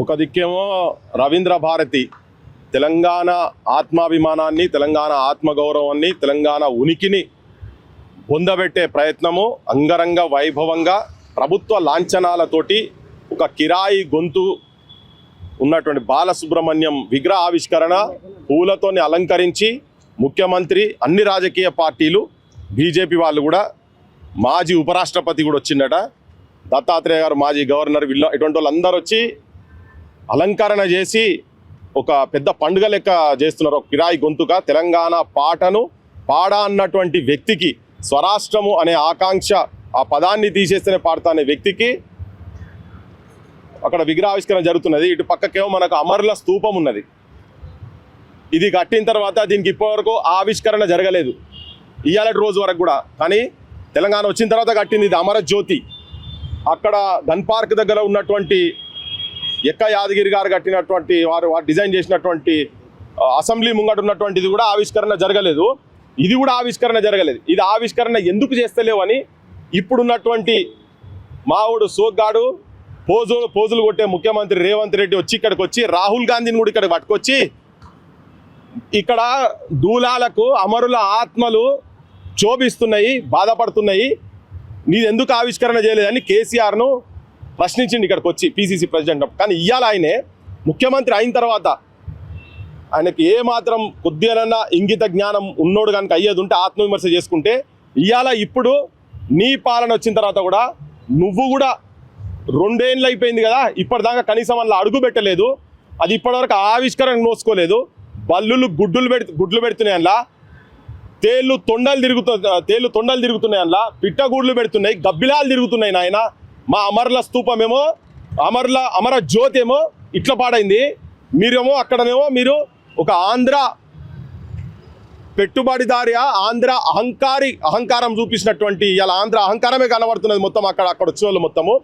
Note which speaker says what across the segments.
Speaker 1: ఒక దిక్కేమో రవీంద్ర భారతి తెలంగాణ ఆత్మాభిమానాన్ని, తెలంగాణ ఆత్మగౌరవాన్ని, తెలంగాణ ఉనికిని పొందబెట్టే ప్రయత్నము అంగరంగ వైభవంగా ప్రభుత్వ లాంఛనాలతోటి ఒక కిరాయి గొంతు ఉన్నటువంటి బాలసుబ్రహ్మణ్యం విగ్రహ ఆవిష్కరణ పూలతోని అలంకరించి ముఖ్యమంత్రి, అన్ని రాజకీయ పార్టీలు, బీజేపీ వాళ్ళు కూడా, మాజీ ఉపరాష్ట్రపతి కూడా వచ్చిందట, దత్తాత్రేయ గారు, మాజీ గవర్నర్, వీళ్ళు ఇటువంటి వాళ్ళు అందరూ వచ్చి అలంకరణ చేసి ఒక పెద్ద పండుగ లెక్క చేస్తున్నారు. ఒక కిరాయి గొంతుగా తెలంగాణ పాటను పాడా అన్నటువంటి వ్యక్తికి, స్వరాష్ట్రము అనే ఆకాంక్ష, ఆ పదాన్ని తీసేస్తేనే పాడతా అనే వ్యక్తికి అక్కడ విగ్రహావిష్కరణ జరుగుతున్నది. ఇటు పక్కకేమో మనకు అమరుల స్తూపం ఉన్నది. ఇది కట్టిన తర్వాత దీనికి ఇప్పటివరకు ఆవిష్కరణ జరగలేదు, ఇవాళ రోజు వరకు కూడా. కానీ తెలంగాణ వచ్చిన తర్వాత కట్టింది ఇది అమరజ్యోతి. అక్కడ గన్ పార్క్ దగ్గర ఉన్నటువంటి ఎక్క యాదగిరి గారు కట్టినటువంటి వారు డిజైన్ చేసినటువంటి అసెంబ్లీ ముంగట ఉన్నటువంటిది కూడా ఆవిష్కరణ జరగలేదు. ఇది కూడా ఆవిష్కరణ జరగలేదు. ఇది ఆవిష్కరణ ఎందుకు చేస్తలేవు అని ఇప్పుడున్నటువంటి మావుడు సోగ్గాడు పోజులు కొట్టే ముఖ్యమంత్రి రేవంత్ రెడ్డి వచ్చి ఇక్కడికి వచ్చి రాహుల్ గాంధీని కూడా ఇక్కడ పట్టుకొచ్చి ఇక్కడ దూలాలకు అమరుల ఆత్మలు క్షోభిస్తున్నాయి, బాధపడుతున్నాయి, నీది ఎందుకు ఆవిష్కరణ చేయలేదని కేసీఆర్ను ప్రశ్నించింది ఇక్కడికి వచ్చి, పీసీసీ ప్రెసిడెంట్. కానీ ఇవాళ ఆయనే ముఖ్యమంత్రి అయిన తర్వాత ఆయనకి ఏమాత్రం కొద్దిగానన్నా ఇంగిత జ్ఞానం ఉన్నోడు కనుక అయ్యేది ఉంటే ఆత్మవిమర్శ చేసుకుంటే, ఇవాళ ఇప్పుడు నీ పాలన వచ్చిన తర్వాత కూడా నువ్వు కూడా 2 ఏళ్ళు అయిపోయింది కదా, ఇప్పటిదాకా కనీసం అలా అడుగు పెట్టలేదు. అది ఇప్పటివరకు ఆవిష్కరణ నోసుకోలేదు. బల్లులు గుడ్లు పెడుతున్నాయి అందులో, తేళ్ళు తొండలు తిరుగుతున్నాయి అందులో, పిట్టగూడ్లు పెడుతున్నాయి, గబ్బిలాలు తిరుగుతున్నాయి. నాయన మా అమరుల స్తూపమేమో, అమర జ్యోతి ఏమో ఇట్లా పాడైంది. మీరేమో అక్కడనేమో మీరు ఒక ఆంధ్ర పెట్టుబడిదారి, ఆంధ్ర అహంకారం చూపించినటువంటి, ఇలా ఆంధ్ర అహంకారమే కనబడుతున్నది మొత్తం. అక్కడ వచ్చిన వాళ్ళు మొత్తము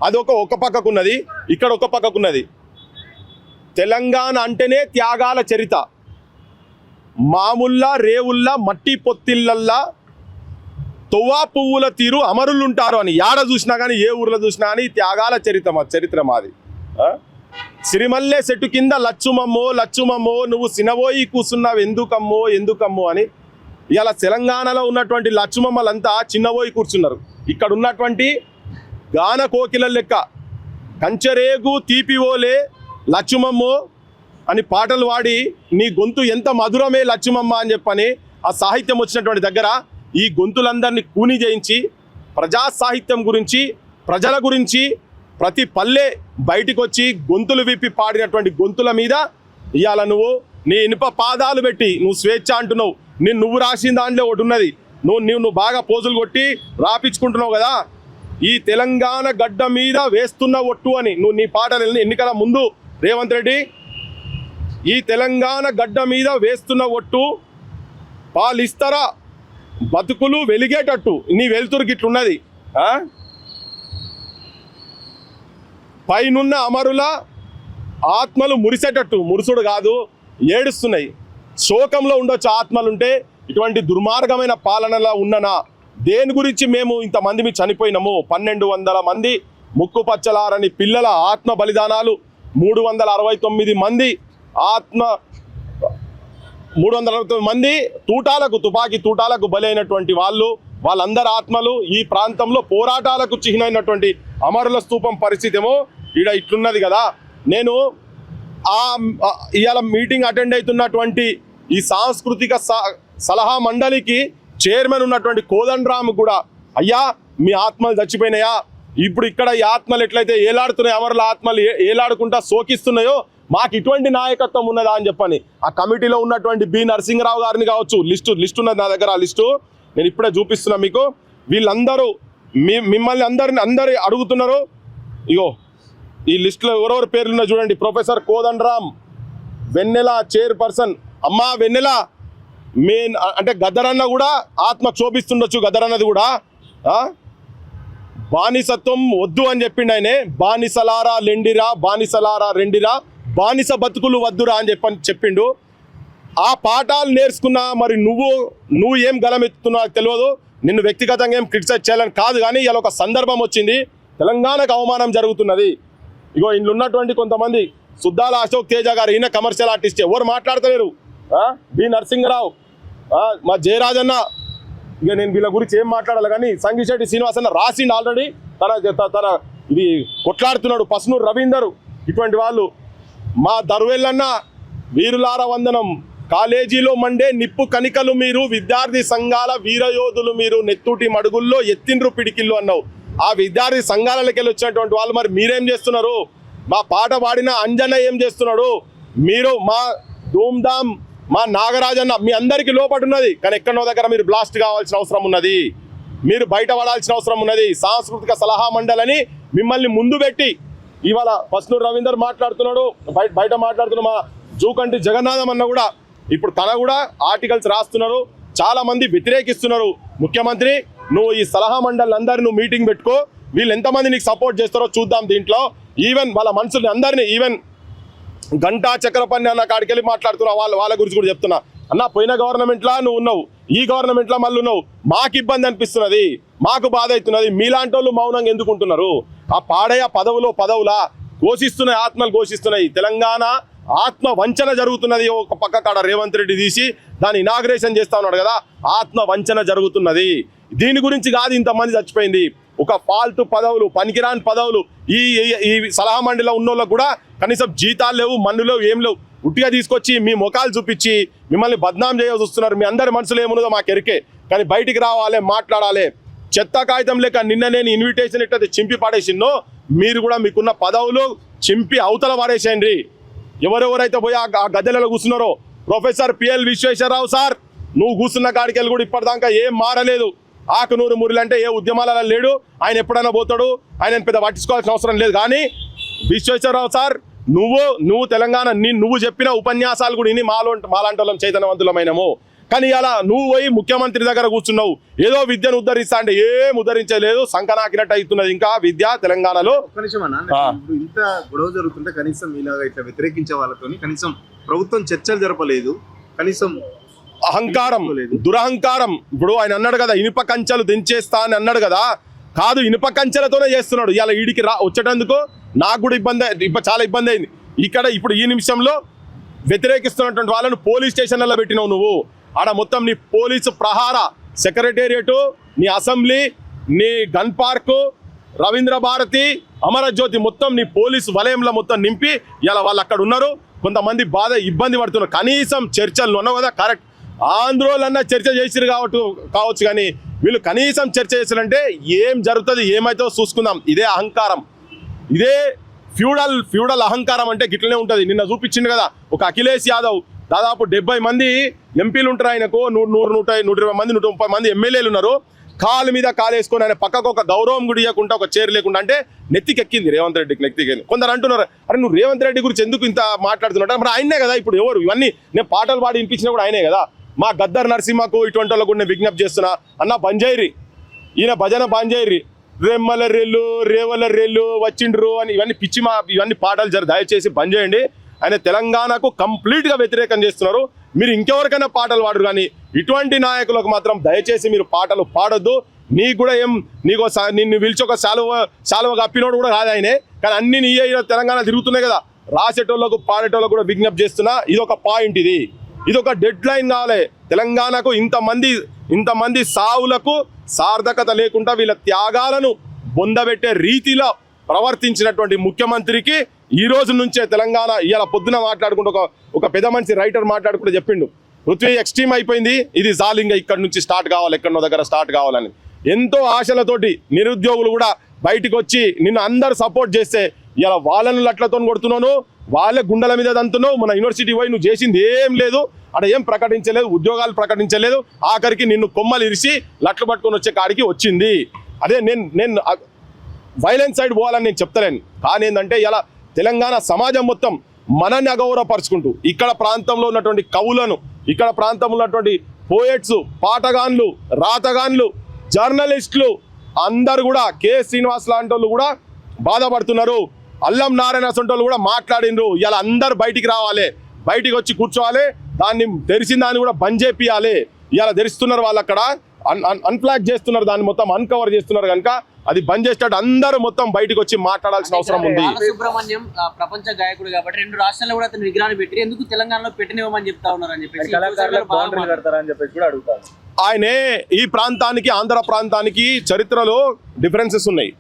Speaker 1: అది ఒక పక్కకున్నది, ఇక్కడ ఒక పక్కకున్నది. తెలంగాణ అంటేనే త్యాగాల చరిత. మాముల్లా రేవుల్లా మట్టి పొత్తిళ్ళల్లా తొవ్వా పువ్వుల తీరు అమరులుంటారు అని యాడ చూసినా కానీ, ఏ ఊర్లో చూసినా కానీ త్యాగాల చరిత్ర మాది. సిరిమల్లె చెట్టు కింద లచ్చుమమ్మో నువ్వు సినబోయి కూర్చున్నావు ఎందుకమ్మో అని ఇలా తెలంగాణలో ఉన్నటువంటి లచ్చుమమ్మలంతా చిన్నబోయి కూర్చున్నారు. ఇక్కడ ఉన్నటువంటి గాన కోకిల లెక్క కంచరేగు తీపివోలే లచ్చుమమ్మో అని పాటలు పాడి నీ గొంతు ఎంత మధురమే లచ్చుమమ్మ అని చెప్పని ఆ సాహిత్యం వచ్చినటువంటి దగ్గర ఈ గొంతులందరినీ కూని చేయించి ప్రజా సాహిత్యం గురించి, ప్రజల గురించి ప్రతి పల్లె బయటికి వచ్చి గొంతులు విప్పి పాడినటువంటి గొంతుల మీద ఇవాళ నువ్వు నీ ఇనుప పాదాలు పెట్టి నువ్వు స్వేచ్ఛ అంటున్నావు. నువ్వు రాసిన దాంట్లో ఒకటి ఉన్నది, నువ్వు బాగా పోజులు కొట్టి రాపించుకుంటున్నావు కదా, ఈ తెలంగాణ గడ్డ మీద వేస్తున్న ఒట్టు అని నువ్వు నీ పాటలు ఎన్నికల ముందు రేవంత్ రెడ్డి, ఈ తెలంగాణ గడ్డ మీద వేస్తున్న ఒట్టు పాలిస్తరా బతుకులు వెలిగేటట్టు నీ వెలుతురు గిట్లున్నది. పైనున్న అమరుల ఆత్మలు మురిసేటట్టు, మురుసుడు కాదు ఏడుస్తున్నాయి. శోకంలో ఉండొచ్చు ఆత్మలుంటే, ఇటువంటి దుర్మార్గమైన పాలనలో ఉన్ననా? దేని గురించి మేము ఇంతమంది మీ చనిపోయినాము? 1200 మంది ముక్కు పచ్చలారని పిల్లల ఆత్మ బలిదానాలు, 369 మంది 369 మంది తుపాకీ తూటాలకు బలైనటువంటి వాళ్ళందరి ఆత్మలు ఈ ప్రాంతంలో పోరాటాలకు చిహ్నమైనటువంటి అమరుల స్తూపం పరిస్థితి ఏమో ఈడ ఇట్లున్నది కదా. నేను ఇవాళ మీటింగ్ అటెండ్ అవుతున్నటువంటి ఈ సాంస్కృతిక సలహా మండలికి చైర్మన్ ఉన్నటువంటి కోదండరామ్ కూడా, అయ్యా మీ ఆత్మలు చచ్చిపోయినాయా? ఇప్పుడు ఇక్కడ ఈ ఆత్మలు ఎట్లయితే ఏలాడుతున్నాయి, అమరుల ఆత్మలు ఏలాడుకుంటా శోకిస్తున్నాయో, మాకు ఇటువంటి నాయకత్వం ఉన్నదా అని చెప్పని ఆ కమిటీలో ఉన్నటువంటి బి నరసింహరావు గారిని కావచ్చు, లిస్టు ఉన్నది నా దగ్గర, ఆ లిస్టు నేను ఇప్పుడే చూపిస్తున్నా మీకు. వీళ్ళందరూ మిమ్మల్ని అందరు అడుగుతున్నారు. ఇగో ఈ లిస్టులో ఎవరెవరు పేర్లున్నా చూడండి. ప్రొఫెసర్ కోదండరామ్, వెన్నెల చైర్పర్సన్. అమ్మా వెన్నెల, మెయిన్ అంటే గద్దరన్న కూడా ఆత్మ క్షోభిస్తుండొచ్చు, గద్దరన్నది కూడా. బానిసత్వం వద్దు అని చెప్పిండు ఆయనే. బానిసలారా రెండిరా బానిస బతుకులు వద్దురా అని చెప్పిండు. ఆ పాఠాలు నేర్చుకున్నా మరి నువ్వు ఏం గలమెత్తుతున్నావు తెలియదు. నిన్ను వ్యక్తిగతంగా ఏం క్రిటిసైజ్ చేయాలని కాదు, కానీ ఇలా ఒక సందర్భం వచ్చింది, తెలంగాణకు అవమానం జరుగుతున్నది. ఇగో ఇంట్లో ఉన్నటువంటి కొంతమంది సుద్దాల అశోక్ తేజ గారు, ఈయన కమర్షియల్ ఆర్టిస్ట్, ఎవరు మాట్లాడతలేరు. బి నరసింహరావు, మా జయరాజన్న, ఇక నేను వీళ్ళ గురించి ఏం మాట్లాడాలి కానీ సంగిశెట్టి శ్రీనివాస్ అన్న రాసిండు ఆల్రెడీ, తన ఇది కొట్లాడుతున్నాడు. పసునూరు రవీందర్, ఇటువంటి వాళ్ళు. మా దరువెల్లన్న, వీరులార వందనం, కాలేజీలో మండే నిప్పు కణికలు మీరు, విద్యార్థి సంఘాల వీరయోధులు మీరు, నెత్తుటి మడుగుల్లో ఎత్తిండ్రు పిడికిళ్ళు అన్నావు. ఆ విద్యార్థి సంఘాలకి వెళ్ళి వచ్చినటువంటి వాళ్ళు మరి మీరేం చేస్తున్నారు? మా పాట పాడిన అంజన్న ఏం చేస్తున్నాడు? మీరు మా ధూమ్ధామ్, మా నాగరాజన్న, మీ అందరికీ లోపటున్నది, కానీ ఎక్కడో దగ్గర మీరు బ్లాస్ట్ కావాల్సిన అవసరం ఉన్నది, మీరు బయట పడాల్సిన అవసరం ఉన్నది. సాంస్కృతిక సలహా మండలిని మిమ్మల్ని ముందు పెట్టి ఇవాళ పసునూరు రవీందర్ మాట్లాడుతున్నాడు, బయట మాట్లాడుతున్న మా జూకంటి జగన్నాథం అన్న కూడా ఇప్పుడు తన కూడా ఆర్టికల్స్ రాస్తున్నారు, చాలా మంది వ్యతిరేకిస్తున్నారు. ముఖ్యమంత్రి, నువ్వు ఈ సలహా మండలి అందరినీ నువ్వు మీటింగ్ పెట్టుకో, వీళ్ళు ఎంతమంది నీకు సపోర్ట్ చేస్తారో చూద్దాం. దీంట్లో ఈవెన్ వాళ్ళ మనుషుల్ని అందరినీ, ఈవెన్ గంటా చక్రపన్ని అన్న కాడికి వెళ్ళి మాట్లాడుతున్నా, వాళ్ళ గురించి కూడా చెప్తున్నా. అన్న, పోయిన గవర్నమెంట్లో నువ్వు ఉన్నావు, ఈ గవర్నమెంట్లో మళ్ళీ ఉన్నావు, మాకు ఇబ్బంది అనిపిస్తున్నది, మాకు బాధ అవుతున్నది, మీలాంటి వాళ్ళు మౌనంగా ఎందుకుంటున్నారు? ఆ పాడయ్య పదవులా ఘోషిస్తున్నాయి, ఆత్మలు ఘోషిస్తున్నాయి. తెలంగాణ ఆత్మ వంచన జరుగుతున్నది. ఒక పక్క కాడ రేవంత్ రెడ్డి తీసి దాన్ని ఇనాగ్రేషన్ చేస్తా ఉన్నాడు కదా, ఆత్మ వంచన జరుగుతున్నది. దీని గురించి కాదు ఇంతమంది చచ్చిపోయింది. ఒక ఫాల్తు పదవులు, పనికిరాని పదవులు, ఈ సలహా మండలిలో ఉన్నోళ్ళకు కూడా కనీసం జీతాలు లేవు, మన్ను లేవు, ఏం లేవు. ఉట్టిగా తీసుకొచ్చి మీ ముఖాలు చూపించి మిమ్మల్ని బద్నాం చేయాల్సి వస్తున్నారు. మీ అందరి మనసులో ఏమున్నదో మాకు ఎరికే, కానీ బయటికి రావాలి, మాట్లాడాలి. చెత్త కాగితం లేక నిన్న నేను ఇన్విటేషన్ ఎట్లయితే చింపి పడేసిందో, మీరు కూడా మీకున్న పదవులు చింపి అవతల పడేసేయండి. ఎవరెవరైతే పోయి ఆ గద్దెలలో కూర్చున్నారో, ప్రొఫెసర్ పిఎల్ విశ్వేశ్వరరావు సార్, నువ్వు కూర్చున్న కాడికి వెళ్ళి కూడా ఇప్పటిదాకా ఏం మారలేదు. ఆకునూరు మురళి అంటే ఏ ఉద్యమాలలో లేడు, ఆయన ఎప్పుడైనా పోతాడు, ఆయన పెద్ద పట్టించుకోవాల్సిన అవసరం లేదు. కానీ విశ్వేశ్వరరావు సార్, నువ్వు తెలంగాణ, నువ్వు చెప్పిన ఉపన్యాసాలు కూడా ఇని మాలాంటి వాళ్ళం చైతన్యవంతులమైనము. కానీ అలా నువ్వు పోయి ముఖ్యమంత్రి దగ్గర కూర్చున్నావు, ఏదో విద్యను ఉద్ధరిస్తా అంటే ఏం ఉద్ధరించలేదు, సంకనాకినట్టు అవుతున్నది ఇంకా విద్య తెలంగాణలో.
Speaker 2: ఇంత గొడవ జరుగుతుంటే కనీసం ఇలాగ ఇట్లా వ్యతిరేకించే వాళ్ళతో కనీసం ప్రభుత్వం చర్చలు జరపలేదు, కనీసం
Speaker 1: అహంకారం, దురహంకారం. ఇప్పుడు ఆయన అన్నాడు కదా, ఇనుప కంచెలు దించేస్తా అని అన్నాడు కదా, కాదు ఇనుప కంచెలతోనే చేస్తున్నాడు. ఇలా ఈడికి వచ్చేటందుకు నాకు కూడా చాలా ఇబ్బంది అయింది. ఇప్పుడు ఈ నిమిషంలో వ్యతిరేకిస్తున్నటువంటి వాళ్ళను పోలీస్ స్టేషన్లలో పెట్టినావు నువ్వు. ఆడ మొత్తం నీ పోలీసు ప్రహార, సెక్రటేరియట్, నీ అసెంబ్లీ, నీ గన్ పార్కు, రవీంద్ర భారతి, అమరజ్యోతి మొత్తం నీ పోలీసు వలయంలో మొత్తం నింపి ఇలా వాళ్ళు అక్కడ ఉన్నారు. కొంతమంది ఇబ్బంది పడుతున్నారు. కనీసం చర్చలు ఉన్నావు కదా, కరెక్ట్, ఆంధ్రోలన్నా చర్చ చేసిరు కావచ్చు, కానీ వీళ్ళు కనీసం చర్చ చేసిరంటే ఏం జరుగుతుంది, ఏమైతే చూసుకుందాం. ఇదే అహంకారం, ఇదే ఫ్యూడల్ అహంకారం అంటే గిట్లనే ఉంటుంది. నిన్న చూపించింది కదా, ఒక అఖిలేష్ యాదవ్, దాదాపు 70 మంది ఎంపీలు ఉంటారు ఆయనకు, 120 మంది 130 మంది ఎమ్మెల్యేలు ఉన్నారు. కాలు మీద కాలు వేసుకొని ఆయన పక్కకు ఒక గౌరవం కూడా ఇవ్వకుండా, ఒక చైర్ లేకుండా, అంటే నెత్తికెక్కింది రేవంత్ రెడ్డికి, నెత్తికెక్కింది. కొందరు అంటున్నారు, అరే నువ్వు రేవంత్ రెడ్డి గురించి ఎందుకు ఇంత మాట్లాడుతున్నాడు? మరి ఆయనే కదా ఇప్పుడు ఎవరు ఇవన్నీ, నేను పాటలు పాడి వినిపించినా కూడా ఆయనే కదా. మా గద్దర్ నరసింహకు ఇటువంటి వాళ్ళకు కూడా నేను విజ్ఞప్తి చేస్తున్నా, అన్న బంజైరి, ఈయన భజన బంజైరి, రెమ్మల రెల్లు రేవల రెల్లు వచ్చిండ్రు అని ఇవన్నీ పాటలు దయచేసి బంద్ చేయండి. ఆయన తెలంగాణకు కంప్లీట్గా వ్యతిరేకం చేస్తున్నారు. మీరు ఇంకెవరికైనా పాటలు పాడరు, కానీ ఇటువంటి నాయకులకు మాత్రం దయచేసి మీరు పాటలు పాడొద్దు. నీకు కూడా నిన్ను పిలిచి ఒక శాలువ కప్పినోడు కూడా కాదు ఆయనే, కానీ అన్ని నీ తెలంగాణ తిరుగుతున్నాయి కదా. రాసేటోళ్ళకు పాడేటోళ్ళకు కూడా విజ్ఞప్తి చేస్తున్నా, ఇదొక పాయింట్, ఇదొక డెడ్ లైన్ కావాలి. తెలంగాణకు ఇంతమంది సావులకు సార్థకత లేకుండా వీళ్ళ త్యాగాలను బొందబెట్టే రీతిలో ప్రవర్తించినటువంటి ముఖ్యమంత్రికి ఈ రోజు నుంచే తెలంగాణ, ఇలా పొద్దున మాట్లాడుకుంటూ ఒక పెద్ద మనిషి రైటర్ మాట్లాడుకుంటూ చెప్పిండు, పృథ్వీ ఎక్స్ట్రీమ్ అయిపోయింది, ఇది జాలింగా ఇక్కడ నుంచి స్టార్ట్ కావాలి, ఎక్కడో దగ్గర స్టార్ట్ కావాలని. ఎంతో ఆశలతోటి నిరుద్యోగులు కూడా బయటికి వచ్చి నిన్ను అందరు సపోర్ట్ చేస్తే ఇలా వాళ్ళను లట్లతో కొడుతున్నాను, వాళ్ళే గుండెల మీద దంతున్నావు. మన యూనివర్సిటీ పోయి నువ్వు చేసింది ఏం లేదు, అక్కడ ఏం ప్రకటించలేదు, ఉద్యోగాలు ప్రకటించలేదు. ఆఖరికి నిన్ను కొమ్మలు ఇరిసి లట్లు పట్టుకొని వచ్చే కాడికి వచ్చింది. అదే నేను వైలెన్స్ సైడ్ పోవాలని నేను చెప్తలేను, కానీ ఏంటంటే ఇలా తెలంగాణ సమాజం మొత్తం మనని అగౌరవపరుచుకుంటూ, ఇక్కడ ప్రాంతంలో ఉన్నటువంటి కవులను, ఇక్కడ ప్రాంతంలో ఉన్నటువంటి పోయెట్స్, పాటగాన్లు, రాతగాన్లు, జర్నలిస్టులు అందరు కూడా, కె శ్రీనివాస్ లాంటి వాళ్ళు కూడా బాధపడుతున్నారు. అల్లం నారాయణ సొంటోళ్ళు కూడా మాట్లాడినరు. ఇలా అందరు బయటికి రావాలి, బయటికి వచ్చి కూర్చోవాలి, దాన్ని తెరిచిన దాన్ని కూడా బంద్ చేపియాలి. ఇలా తెరుస్తున్నారు వాళ్ళు అక్కడ, అన్ఫ్లాగ్ చేస్తున్నారు, దాన్ని మొత్తం అన్కవర్ చేస్తున్నారు కనుక అది బంద్ చేసేటట్టు అందరూ మొత్తం బయటకు వచ్చి మాట్లాడాల్సిన అవసరం ఉంది.
Speaker 3: సుబ్రహ్మణ్యం ప్రపంచ గాయకుడు కాబట్టి 2 రాష్ట్రాల్లో కూడా అతని విగ్రహాన్ని పెట్టి ఎందుకు తెలంగాణలో పెట్టినివ్వమని చెప్తా ఉన్నారు అని చెప్పేసి
Speaker 1: ఆయనే ఈ ప్రాంతానికి ఆంధ్ర ప్రాంతానికి చరిత్రలో డిఫరెన్సెస్ ఉన్నాయి.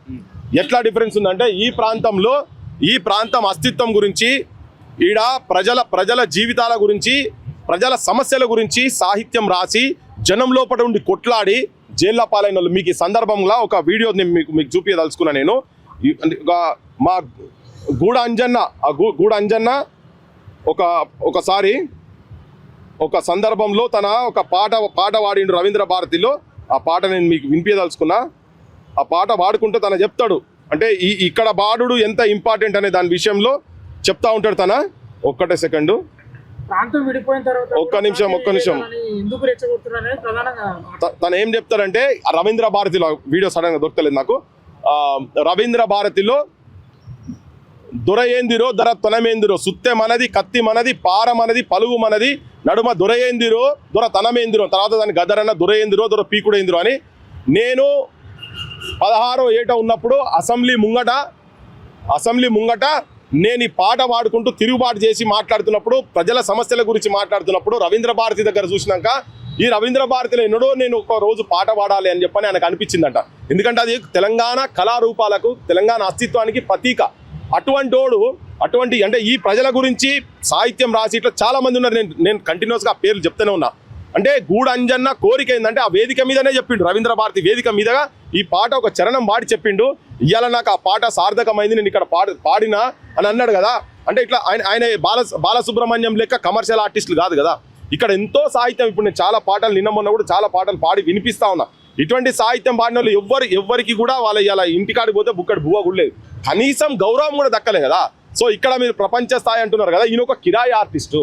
Speaker 1: ఎట్లా డిఫరెన్స్ ఉందంటే ఈ ప్రాంతం అస్తిత్వం గురించి, ఈడ ప్రజల జీవితాల గురించి, ప్రజల సమస్యల గురించి సాహిత్యం రాసి జనం లోపల ఉండి కొట్లాడి జైళ్ళ పాలైన వాళ్ళు. మీకు ఈ సందర్భంగా ఒక వీడియో మీకు చూపించదలుచుకున్నా నేను. మా గూడ అంజన్న ఒకసారి ఒక సందర్భంలో తన ఒక పాట వాడిండు రవీంద్ర భారతిలో. ఆ పాట నేను మీకు వినిపించదలుచుకున్నా. ఆ పాట పాడుకుంటే తన చెప్తాడు, అంటే ఇక్కడ బాడుడు ఎంత ఇంపార్టెంట్ అనే దాని విషయంలో చెప్తా ఉంటాడు తన. ఒక్కటే సెకండు,
Speaker 4: ప్రాంతం విడిపోయిన తర్వాత
Speaker 1: ఒక్క నిమిషం
Speaker 4: ఎందుకు రెచ్చగొడుతున్నారని ప్రధానంగా
Speaker 1: తను ఏం చెప్తారంటే, రవీంద్ర భారతిలో వీడియో సడన్గా దొరకలేదు నాకు. రవీంద్ర భారతిలో దొరయేందిరో దొర తొనమేందిరో, సుత్తె మనది, కత్తి మనది, పార మనది, పలుగు మనది, నడుమ దొరయేందిరో దొర తనమేందిరో, తర్వాత దాని గదరన్న దొరయేందిరో దొర పీకుడేందిరో అని. నేను 16వ ఏట ఉన్నప్పుడు అసెంబ్లీ ముంగట నేను ఈ పాట పాడుకుంటూ తిరుగుబాటు చేసి మాట్లాడుతున్నప్పుడు, ప్రజల సమస్యల గురించి మాట్లాడుతున్నప్పుడు రవీంద్ర భారతి దగ్గర చూసినాక ఈ రవీంద్ర భారతిలో ఎన్నడో నేను ఒక రోజు పాట పాడాలి అని చెప్పని ఆయనకు అనిపించిందంట. ఎందుకంటే అది తెలంగాణ కళారూపాలకు, తెలంగాణ అస్తిత్వానికి ప్రతీక. అటువంటి అంటే ఈ ప్రజల గురించి సాహిత్యం రాసి ఇట్లా చాలా మంది ఉన్నారు. నేను కంటిన్యూస్గా ఆ పేర్లు చెప్తూనే ఉన్నా. అంటే గూడ అంజన్న కోరిక ఏంటంటే ఆ వేదిక మీదనే చెప్పిండు, రవీంద్ర భారతి వేదిక మీదగా ఈ పాట ఒక చరణం పాడి చెప్పిండు. ఇవాళ నాకు ఆ పాట సార్థకమైంది, నేను ఇక్కడ పాడినా అని అన్నాడు కదా. అంటే ఇట్లా ఆయన బాలసుబ్రహ్మణ్యం లెక్క కమర్షియల్ ఆర్టిస్టులు కాదు కదా. ఇక్కడ ఎంతో సాహిత్యం, ఇప్పుడు నేను చాలా పాటలు నిన్న మొన్న కూడా చాలా పాటలు పాడి వినిపిస్తా ఉన్నా. ఇటువంటి సాహిత్యం పాడిన వాళ్ళు ఎవ్వరికి కూడా వాళ్ళ ఇలా ఇంటికాడికి పోతే బుక్కడి బువ్వ కూడా లేదు, కనీసం గౌరవం కూడా దక్కలే కదా. సో ఇక్కడ మీరు ప్రపంచ స్థాయి అంటున్నారు కదా, ఈయన ఒక కిరాయి ఆర్టిస్టు.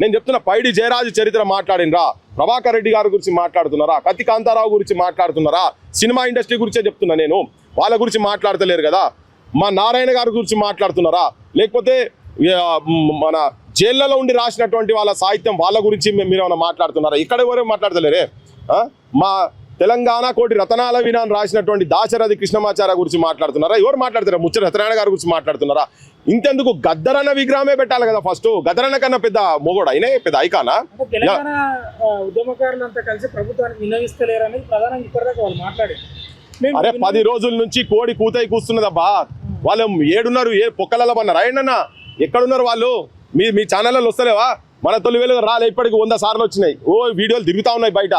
Speaker 1: నేను చెప్తున్నా, పైడి జయరాజు చరిత్ర మాట్లాడినరా, ప్రభాకర్ రెడ్డి గారి గురించి మాట్లాడుతున్నారా, కత్తి కాంతారావు గురించి మాట్లాడుతున్నారా, సినిమా ఇండస్ట్రీ గురించే చెప్తున్నా నేను, వాళ్ళ గురించి మాట్లాడతలేరు కదా. మా నారాయణ గారి గురించి మాట్లాడుతున్నారా, లేకపోతే మన జైళ్ళలో ఉండి రాసినటువంటి వాళ్ళ సాహిత్యం వాళ్ళ గురించి మీరు ఏమైనా మాట్లాడుతున్నారా? ఇక్కడ ఎవరు మాట్లాడతలేరే. మా తెలంగాణ కోటి రతనాల వినాన్ని రాసినటువంటి దాశరథి కృష్ణమాచార్య గురించి మాట్లాడుతున్నారా? ఎవరు మాట్లాడుతున్నారా? ముచ్చట సత్యనారాయణ గారి గురించి మాట్లాడుతున్నారా? ఇంతెందుకు గద్దరన్న విగ్రహమే పెట్టాలి కదా ఫస్ట్. గద్దరన్న కన్నా పెద్ద మొగోడు అయినా పెద్ద ఐకానా?
Speaker 4: తెలంగాణ ఉద్యమకారులంతా కలిసి ప్రభుత్వానికి వినియోగిస్తలేరని ప్రధానంగా ఇప్పటిదాకా వాళ్ళు మాట్లాడారు.
Speaker 1: అరే 10 రోజుల నుంచి కోడి కూతాయి కూస్తున్నదబ్బా. వాళ్ళు ఏడున్నారు, ఏ పొక్కలలో పన్నారు? అయ్యన్న ఎక్కడున్నారు వాళ్ళు? మీ ఛానళ్ళలో వస్తలేవా? మన తొలి వేలుగా రాలే, ఇప్పటికి 100 సార్లు వచ్చినాయి. వీడియోలు తిరుగుతూ ఉన్నాయి బయట.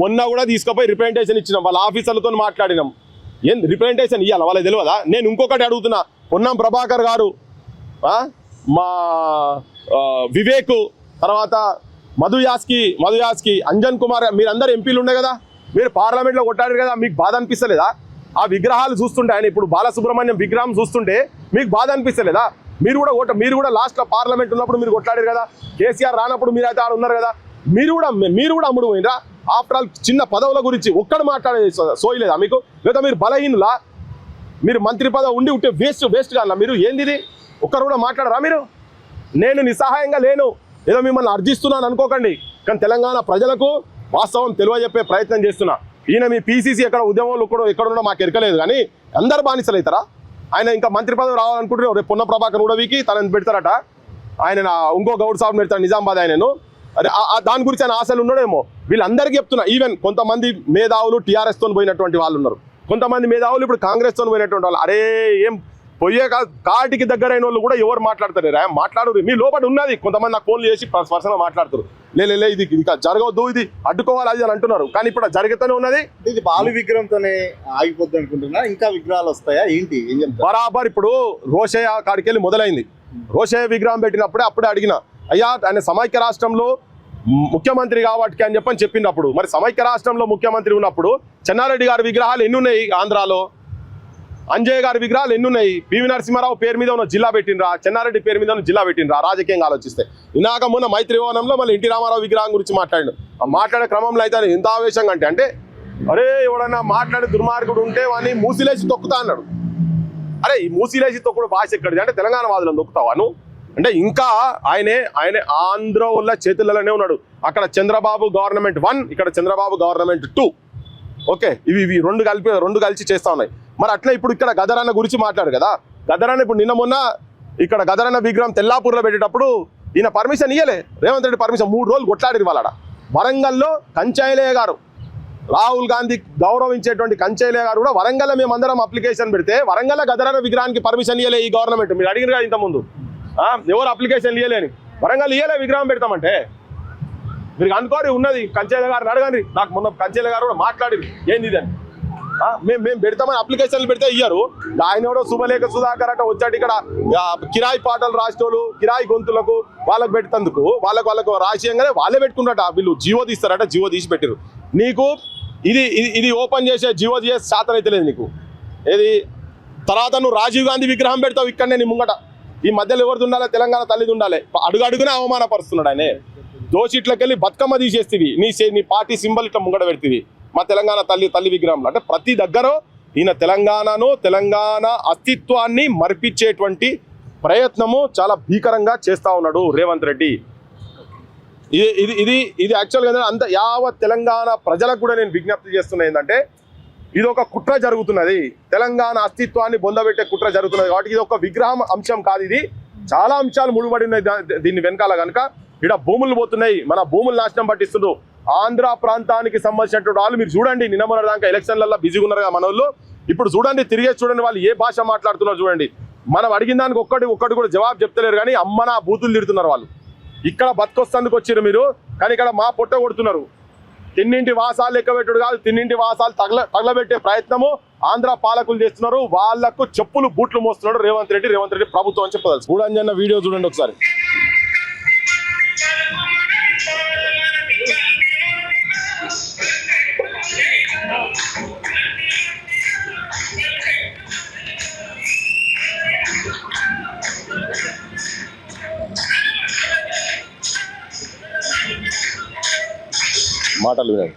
Speaker 1: మొన్న కూడా తీసుకుపోయి రిప్రజెంటేషన్ ఇచ్చినాం, వాళ్ళ ఆఫీసర్లతో మాట్లాడినాం. ఏం రిప్రజెంటేషన్ ఇవ్వాలి వాళ్ళకి తెలియదా? నేను ఇంకొకటి అడుగుతున్నా, పొన్నం ప్రభాకర్ గారు, మా వివేక్, తర్వాత మధుయాస్కి, అంజన్ కుమార్, మీరందరూ ఎంపీలు ఉండే కదా, మీరు పార్లమెంట్లో కొట్టాడారు కదా, మీకు బాధ అనిపిస్తలేదా? ఆ విగ్రహాలు చూస్తుంటే, ఆయన ఇప్పుడు బాలసుబ్రహ్మణ్యం విగ్రహం చూస్తుంటే మీకు బాధ అనిపిస్తలేదా? మీరు కూడా లాస్ట్లో పార్లమెంట్ ఉన్నప్పుడు మీరు కొట్లాడారు కదా. కేసీఆర్ రానప్పుడు మీరైతే ఆడ ఉన్నారు కదా. మీరు కూడా అమ్ముడు పోయినరా? ఆఫ్టర్ ఆల్ చిన్న పదవుల గురించి ఒక్కడు మాట్లాడే సోయలేదా మీకు? లేదా మీరు బలహీనులా? మీరు మంత్రి పదవి ఉంటే వేస్ట్ కాదా మీరు? ఏంది ఒక్కరు కూడా మాట్లాడరా మీరు? నేను నిస్సహాయంగా లేను, ఏదో మిమ్మల్ని అర్జిస్తున్నాను అనుకోకండి. కానీ తెలంగాణ ప్రజలకు వాస్తవం తెలియజెప్పే ప్రయత్నం చేస్తున్నా. ఈయన మీ పీసీసీ ఎక్కడ ఉద్యమంలో ఎక్కడున్నా మాకు ఎరకలేదు, కానీ అందరు బానిసలు అవుతారా? ఆయన ఇంకా మంత్రి పదవి రావాలనుకుంటున్నారు. రేపు పొన్న ప్రభాకర్ ఉడవికి తనని పెడతారట. ఆయన ఇంకో గౌడ్ సాబ్ పెడతాడు నిజామాబాద్ ఆయనను. అదే దాని గురించి ఆయన ఆశలు ఉన్నాడేమో. వీళ్ళందరికీ చెప్తున్నా, ఈవెన్ కొంతమంది మేధావులు టీఆర్ఎస్తో పోయినటువంటి వాళ్ళు ఉన్నారు, కొంతమంది మేధావులు ఇప్పుడు కాంగ్రెస్తో పోయినటువంటి వాళ్ళు. అరే ఏం పోయే కాటికి దగ్గరైన వాళ్ళు కూడా ఎవరు మాట్లాడతారు? మాట్లాడు, మీ లోపల ఉన్నది. కొంతమంది నాకు ఫోన్లు చేసి పర్సనల్గా మాట్లాడుతారు, లే ఇది ఇంకా జరగవద్దు, ఇది అడ్డుకోవాలి అది అని అంటున్నారు. కానీ ఇప్పుడు జరుగుతూనే ఉన్నది.
Speaker 2: ఇది బాలు విగ్రహంతోనే ఆగిపోద్ది అనుకుంటున్నా, ఇంకా విగ్రహాలు వస్తాయా ఏంటి? ఏం చెప్తారు?
Speaker 1: బరాబర్ ఇప్పుడు రోషయ్య కాడికి వెళ్ళి మొదలైంది. రోషయ్య విగ్రహం అప్పుడే అడిగిన, అయ్యా ఆయన సమైక్య రాష్ట్రంలో ముఖ్యమంత్రి కాబట్టి అని చెప్పినప్పుడు, మరి సమైక్య రాష్ట్రంలో ముఖ్యమంత్రి ఉన్నప్పుడు చెన్నారెడ్డి గారి విగ్రహాలు ఎన్ని ఉన్నాయి ఆంధ్రాలో? అంజయ్య గారి విగ్రహాలు ఎన్ని ఉన్నాయి? పివి నరసింహారావు పేరు మీద ఉన్న జిల్లా పెట్టినరా? చెన్నారెడ్డి పేరు మీద ఉన్న జిల్లా పెట్టినరా? రాజకీయంగా ఆలోచిస్తే ఇనాక మొన్న మైత్రి భవనంలో మళ్ళీ ఎన్టీ రామారావు విగ్రహం గురించి మాట్లాడు. ఆ మాట్లాడే క్రమంలో అయితే ఎంత ఆవేశంగా అంటే అరే ఎవడన్నా మాట్లాడే దుర్మార్గుడు ఉంటే వాడిని మూసిలేసి తొక్కుతా అన్నాడు. అరే ఈ మూసిలేసి తొక్కుడు భాష ఎక్కడిది అంటే తెలంగాణ వాదులను తొక్కుతావా నువ్వు? అంటే ఇంకా ఆయన ఆంధ్ర వాళ్ళ చేతులలోనే ఉన్నాడు. అక్కడ చంద్రబాబు గవర్నమెంట్ 1, ఇక్కడ చంద్రబాబు గవర్నమెంట్ 2. ఓకే, ఇవి రెండు కలిసి చేస్తా ఉన్నాయి. మరి అట్లా ఇప్పుడు ఇక్కడ గదరన్న గురించి మాట్లాడు కదా, గదరన్న ఇప్పుడు నిన్న మొన్న ఇక్కడ గదరన్న విగ్రహం తెల్లాపూర్లో పెట్టేటప్పుడు ఈయన పర్మిషన్ ఇయ్యలే, రేవంత్ రెడ్డి పర్మిషన్ 3 రోజులు కొట్లాడిరు వాళ్ళ. వరంగల్లో కంచైలయ్య గారు, రాహుల్ గాంధీ గౌరవించేటువంటి కంచైలయ్య గారు కూడా వరంగల్ మేమందరం అప్లికేషన్ పెడితే వరంగల్ గదరన్న విగ్రహానికి పర్మిషన్ ఇయ్యలే ఈ గవర్నమెంట్. మీరు అడిగిన కదా ఇంతకుముందు, ఎవరు అప్లికేషన్ ఇయ్యలేని, వరంగల్ ఇయ్యలే విగ్రహం పెడతామంటే. మీరు అనుకోరి ఉన్నది కంచైలయ్య గారిని అడగండి. నాకు మొన్న కంచైలయ్య గారు కూడా మాట్లాడి ఏంది ఇది అని, మేము పెడతామని అప్లికేషన్లు పెడితే ఇయ్యారు. ఆయన కూడా శుభలేఖ సుధాకర్ అట వచ్చాడు ఇక్కడ కిరాయి పాటలు రాసేటోళ్ళు, కిరాయి గొంతులకు వాళ్ళకు పెట్టేందుకు వాళ్ళకు రాసేయంగానే వాళ్ళే పెట్టుకుంటారట. వీళ్ళు జీవో తీస్తారట, జీవో తీసి పెట్టారు. నీకు ఇది ఓపెన్ చేసే జీవో చేసే శాతం అయితే లేదు నీకు. ఏది తర్వాత నువ్వు రాజీవ్ గాంధీ విగ్రహం పెడతావు ఇక్కడనే నీ ముంగట. ఈ మధ్యలో ఎవరిది ఉండాలి, తెలంగాణ తల్లిది ఉండాలి. అడుగునే అవమానపరుస్తున్నాడు ఆయనే. దోషిట్లకెళ్ళి బతుకమ్మ తీసేస్తేవి, నీ పార్టీ సింబల్ ఇట్లా ముంగట పెడుతుంది మా తెలంగాణ తల్లి విగ్రహంలో. అంటే ప్రతి దగ్గర ఈయన తెలంగాణ అస్తిత్వాన్ని మర్పించేటువంటి ప్రయత్నము చాలా భీకరంగా చేస్తా ఉన్నాడు రేవంత్ రెడ్డి. ఇది యాక్చువల్గా అంత యావత్ తెలంగాణ ప్రజలకు కూడా నేను విజ్ఞప్తి చేస్తున్నా ఏంటంటే, ఇది ఒక కుట్ర జరుగుతున్నది, తెలంగాణ అస్తిత్వాన్ని బొందబెట్టే కుట్ర జరుగుతున్నది. కాబట్టి ఇది ఒక విగ్రహం అంశం కాదు, ఇది చాలా అంశాలు ముడిపడి ఉన్నాయి దీన్ని వెనకాల. కనుక ఇక్కడ భూములు పోతున్నాయి, మన భూములు నాశనం పట్టిస్తున్నారు. ఆంధ్ర ప్రాంతానికి సంబంధించినటువంటి వాళ్ళు మీరు చూడండి, నిన్న మొన్న దాకా ఎలక్షన్లలో బిజీగా ఉన్నారు కదా మన వాళ్ళు. ఇప్పుడు చూడండి, తిరిగే చూడండి వాళ్ళు ఏ భాష మాట్లాడుతున్నారు చూడండి. మనం అడిగిన దానికి ఒక్కటి కూడా జవాబు చెప్తలేరు, కానీ అమ్మన బూతులు తిడుతున్నారు వాళ్ళు. ఇక్కడ బతుకొస్తందుకు వచ్చారు మీరు, కానీ ఇక్కడ మా పొట్ట కొడుతున్నారు. తిన్నింటి వాసాలు లెక్కబెట్టుడు కాదు, తిన్నింటి వాసాలు తగలబెట్టే ప్రయత్నము ఆంధ్ర పాలకులు చేస్తున్నారు. వాళ్లకు చెప్పులు బూట్లు మోస్తున్నాడు రేవంత్ రెడ్డి ప్రభుత్వం అని చెప్పదలుచు. చూడండి వీడియో చూడండి ఒకసారి. మాటలు వినండి.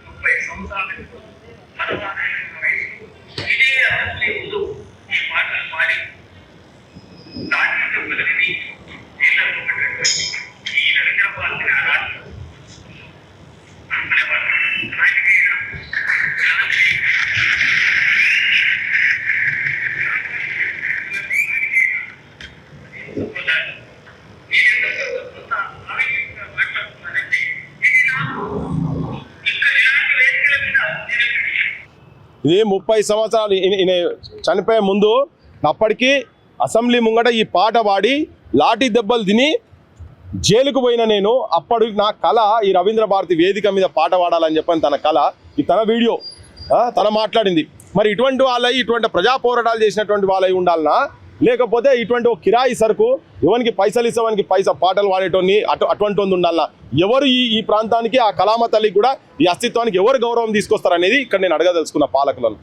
Speaker 1: ఇది 30 సంవత్సరాలు ఈయన చనిపోయే ముందు అప్పటికి అసెంబ్లీ ముంగట ఈ పాట పాడి లాఠీ దెబ్బలు తిని జైలుకు పోయిన నేను. అప్పుడు నా కళ ఈ రవీంద్ర భారతి వేదిక మీద పాట పాడాలని చెప్పని తన కళ, తన వీడియో తన మాట్లాడింది. మరి ఇటువంటి ప్రజా పోరాటాలు చేసినటువంటి వాళ్ళవి ఉండాలనా, లేకపోతే ఇటువంటి ఒక కిరాయి సరుకు ఎవరికి పైసలు ఇస్తావానికి పాటలు పాడేటోని అటువంటి ఉండాలనా? ఎవరు ఈ ప్రాంతానికి, ఆ కళామ తల్లికి కూడా ఈ అస్తిత్వానికి ఎవరు గౌరవం తీసుకొస్తారనేది ఇక్కడ నేను అడగదలుచుకున్న పాలకులను.